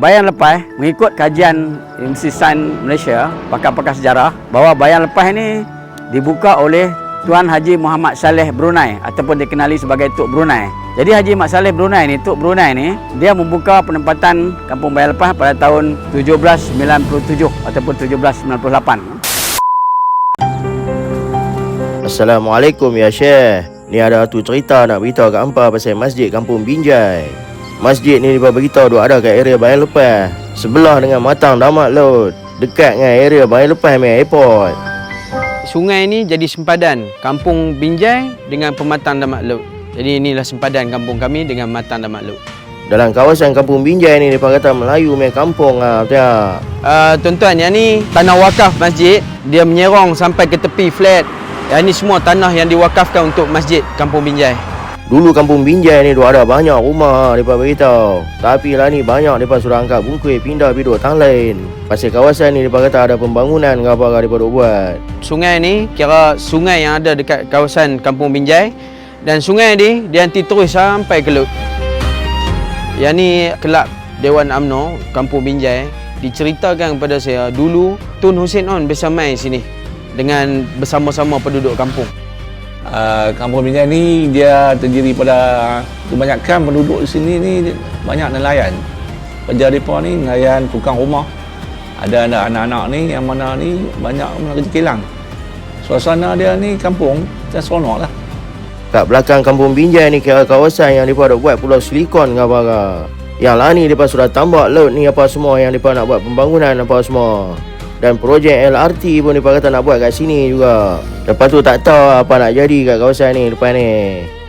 Bayan Lepas mengikut kajian Universiti Sains Malaysia, pakar-pakar sejarah, bahawa Bayan Lepas ini dibuka oleh Tuan Haji Muhammad Saleh Brunei ataupun dikenali sebagai Tok Brunei. Jadi Haji Mat Saleh Brunei ni, Tok Brunei ni, dia membuka penempatan Kampung Bayan Lepas pada tahun 1797 ataupun 1798. Assalamualaikum ya Syekh. Ni ada satu cerita nak beritahu kat hampa pasal Masjid Kampung Binjai. Masjid ni dia beritahu dia ada kat area Bayan Lepas, sebelah dengan Matang Damat Laut, dekat dengan area Bayan Lepas main airport. Sungai ni jadi sempadan Kampung Binjai dengan Pematang Damat Laut. Jadi inilah sempadan kampung kami dengan Matang Damat Laut. Dalam kawasan Kampung Binjai ni mereka kata Melayu main kampung dia. Tuan-tuan, yang ni tanah wakaf masjid, dia menyerong sampai ke tepi flat. Yang ni semua tanah yang diwakafkan untuk Masjid Kampung Binjai. Dulu Kampung Binjai ni ada banyak rumah mereka beritahu. Tapi lah ni banyak mereka sudah angkat bungkui pindah pergi duduk tang lain. Pasal kawasan ni mereka kata ada pembangunan ke apa mereka duk buat. Sungai ni kira sungai yang ada dekat kawasan Kampung Binjai, dan sungai ni dia nanti terus sampai ke laut. Yang ni kelab Dewan UMNO Kampung Binjai. Diceritakan kepada saya dulu Tun Hussein On biasa main sini dengan bersama-sama penduduk kampung. Kampung Binjai ni dia terdiri pada kebanyakan penduduk di sini ni banyak nelayan. Kerja mereka ni nelayan tukang rumah. Ada anak-anak ni yang mana ni banyak kerja kilang. Suasana dia ni kampung dan seronok lah. Kat belakang Kampung Binjai ni kira kawasan yang mereka nak buat pulau silikon ke apa. Yang lah ni mereka sudah tambak laut ni apa semua, yang mereka nak buat pembangunan apa semua. Dan projek LRT pun mereka kata nak buat kat sini juga. Lepas tu tak tahu apa nak jadi kat kawasan ni depan ni.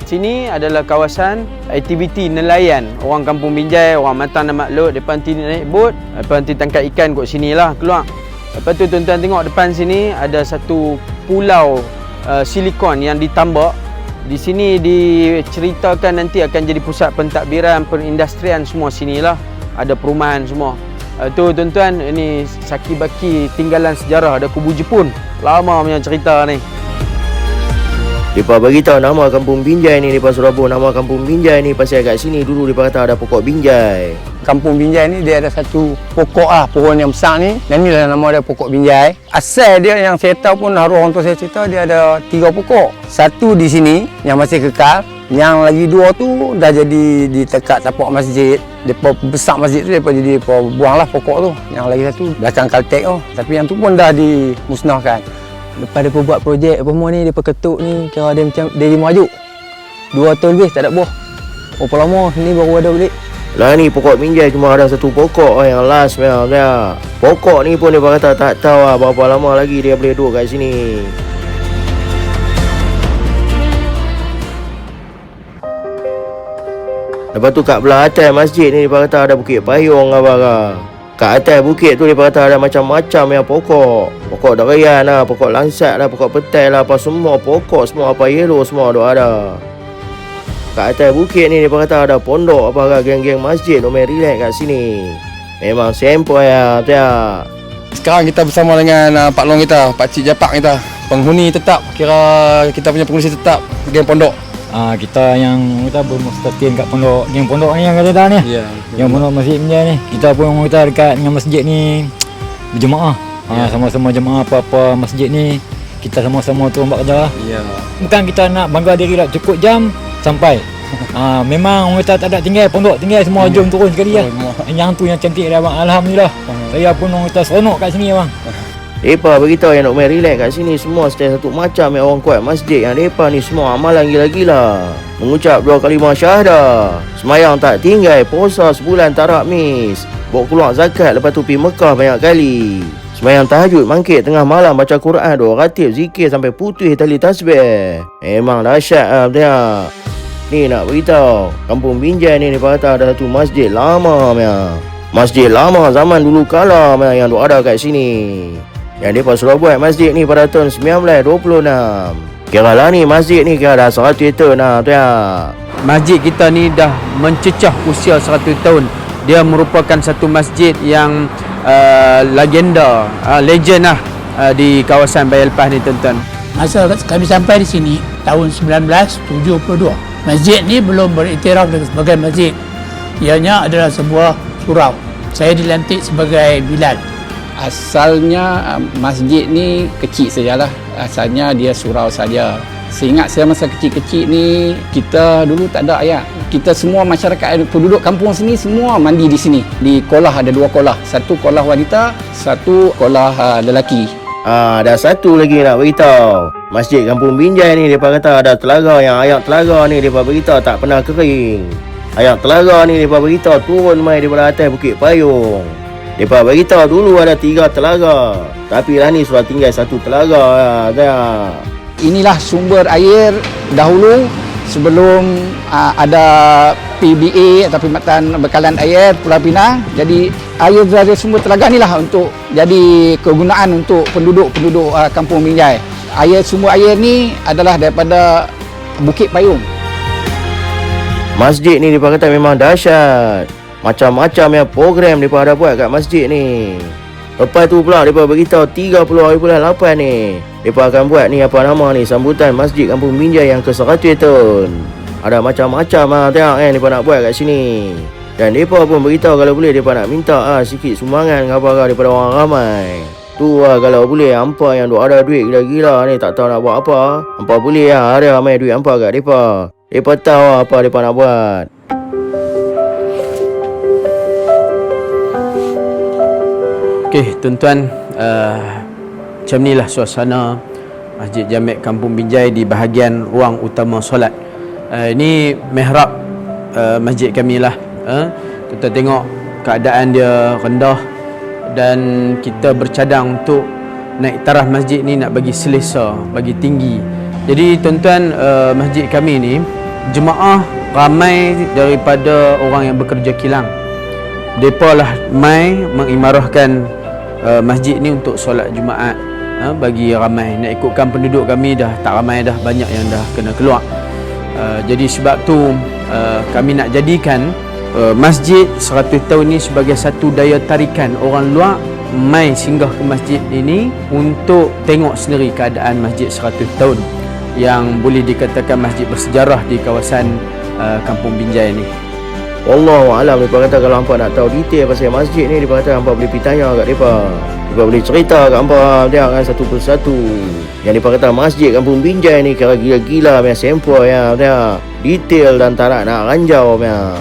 Sini adalah kawasan aktiviti nelayan. Orang Kampung Binjai, orang Matang Damat Laut, mereka nanti naik bot, mereka nanti tangkap ikan kat sini lah keluar. Lepas tu tuan-tuan tengok depan sini ada satu pulau silikon yang ditambak. Di sini diceritakan nanti akan jadi pusat pentadbiran, perindustrian semua sinilah. Ada perumahan semua. Tu tuan-tuan, ini saki-baki tinggalan sejarah, ada kubu Jepun. Lama punya cerita ni. Mereka beritahu nama Kampung Binjai ni, mereka Surabaya nama Kampung Binjai ni pasal kat sini dulu mereka kata ada pokok binjai. Kampung Binjai ni dia ada satu pokok pohon yang besar ni, dan inilah nama dia pokok binjai. Asal dia yang saya tahu pun orang tua saya cerita dia ada 3 pokok. Satu di sini yang masih kekal, yang lagi 2 tu dah jadi ditekat tapak masjid. Depa besar masjid tu depa jadi depa buanglah pokok tu. Yang lagi satu belakang Caltech tu, tapi yang tu pun dah dimusnahkan. Lepas mereka buat projek apa semua ni, mereka ketuk ni, kira dia macam dia maju 2 tahun lebih tak ada buah. Berapa lama ni baru ada balik. Lah ni pokok binjai cuma ada satu pokok yang last memang dia. Pokok ni pun dia kata tak tahu berapa lama lagi dia boleh duduk kat sini. Lepas tu kat belah atas masjid ni dia kata ada bukit payung apa. Kat atas bukit tu dia kata ada macam-macam yang pokok. Pokok durian lah, pokok lansat lah, pokok petai lah, apa semua pokok semua apa yellow semua ada. Kat atas bukit ni dia kata ada pondok apa geng-geng masjid duk main relax kat sini. Memang sempoi dia. Sekarang kita bersama dengan Pak Long kita, Pak Cik Japak kita, penghuni tetap, kira kita punya penghuni tetap geng pondok. Kita yang kita bermustatin kat pondok, geng pondok ni yang kata ni. Ya. Yang pondok masjid Binjai ni. Kita pun kita dekat dengan masjid ni berjemaah. Sama-sama jemaah apa-apa masjid ni. Kita sama-sama turun buat kerja. Ya. Bukan kita nak bangga diri lah, cukup jam sampai. Memang kita tak ada tinggal pondok, tinggal semua jom turun sekali lah. Yang tu yang cantik dah bang. Alhamdulillah. Saya pun kita seronok kat sini bang. Mereka beritahu yang nak main relax kat sini semua setiap satu macam yang orang kuat masjid. Yang mereka ni semua amalan gila-gila. Mengucap 2 kalimah syahadah, semayang tak tinggal, puasa sebulan tak miss, bawa keluar zakat, lepas tu pergi Mekah banyak kali. Semayang tahajud, mangkit tengah malam, baca Quran, 2 ratib, zikir sampai putih tali tasbih. Memang dahsyat dia. Ni nak beritahu, Kampung Binjai ni kata ada satu masjid lama memang. Masjid lama zaman dulu kala memang yang ada kat sini. Yang mereka sudah buat masjid ni pada tahun 1926. Kira lah ni masjid ni kira dah 100 tahun dia. Masjid kita ni dah mencecah usia 100 tahun. Dia merupakan satu masjid yang legenda, legend lah di kawasan Bayan Lepas ni tuan-tuan. Masa kami sampai di sini tahun 1972, masjid ni belum beriktiraf sebagai masjid. Ianya adalah sebuah surau. Saya dilantik sebagai Bilal. Asalnya masjid ni kecil sajalah. Asalnya dia surau saja. Seingat saya masa kecil-kecil ni, kita dulu tak ada air. Kita semua masyarakat penduduk kampung sini semua mandi di sini. Di kolah ada 2 kolah. Satu kolah wanita, satu kolah lelaki. Ada satu lagi nak beritahu. Masjid Kampung Binjai ni mereka kata ada telaga yang air telaga ni mereka beritahu tak pernah kering. Air telaga ni mereka beritahu turun mai daripada atas Bukit Payung. Mereka beritahu dulu ada 3 telaga. Tapi lah ni sudah tinggal 1 telaga lah. Inilah sumber air dahulu sebelum ada PBA atau Perkhidmatan Bekalan Air Pulau Pinang. Jadi air dari sumber telaga inilah untuk jadi kegunaan untuk penduduk-penduduk Kampung Binjai. Sumber air ni adalah daripada Bukit Payung. Masjid ni mereka kata memang dahsyat. Macam-macam yang program mereka ada buat kat masjid ni. Lepas tu pula mereka beritahu 30 hari bulan 8 ni mereka akan buat ni apa nama ni, sambutan Masjid Kampung Binjai yang ke-100 tahun. Ada macam-macam tengok mereka nak buat kat sini. Dan mereka pun beritahu kalau boleh mereka nak minta sikit sumbangan apa daripada orang ramai. Tu kalau boleh hampa yang duk ada duit gila-gila ni tak tahu nak buat apa, hampa boleh ada ramai duit hampa kat mereka. Mereka tahu apa mereka nak buat. Okey, tuan-tuan, macam inilah suasana Masjid Jamek Kampung Binjai di bahagian ruang utama solat. Ini mihrab masjid kami lah. Kita tengok keadaan dia rendah dan kita bercadang untuk naik taraf masjid ni nak bagi selesa, bagi tinggi. Jadi tuan-tuan, masjid kami ni jemaah ramai daripada orang yang bekerja kilang. Mereka lah mai mengimarahkan masjid ni untuk solat Jumaat bagi ramai. Nak ikutkan penduduk kami dah tak ramai dah, banyak yang dah kena keluar. Jadi sebab tu kami nak jadikan masjid 100 tahun ni sebagai satu daya tarikan orang luar mai singgah ke masjid ini untuk tengok sendiri keadaan masjid 100 tahun yang boleh dikatakan masjid bersejarah di kawasan Kampung Binjai ni. Wallahualam, mereka kata kalau hampa nak tahu detail pasal masjid ni, mereka kata hampa boleh pergi tanya kat mereka. Mereka boleh cerita kat hampa tengok kan satu persatu. Yang mereka kata masjid Kampung Binjai ni kira gila-gila punya sempoi ya, tengok detail dan tak nak ranjau punya.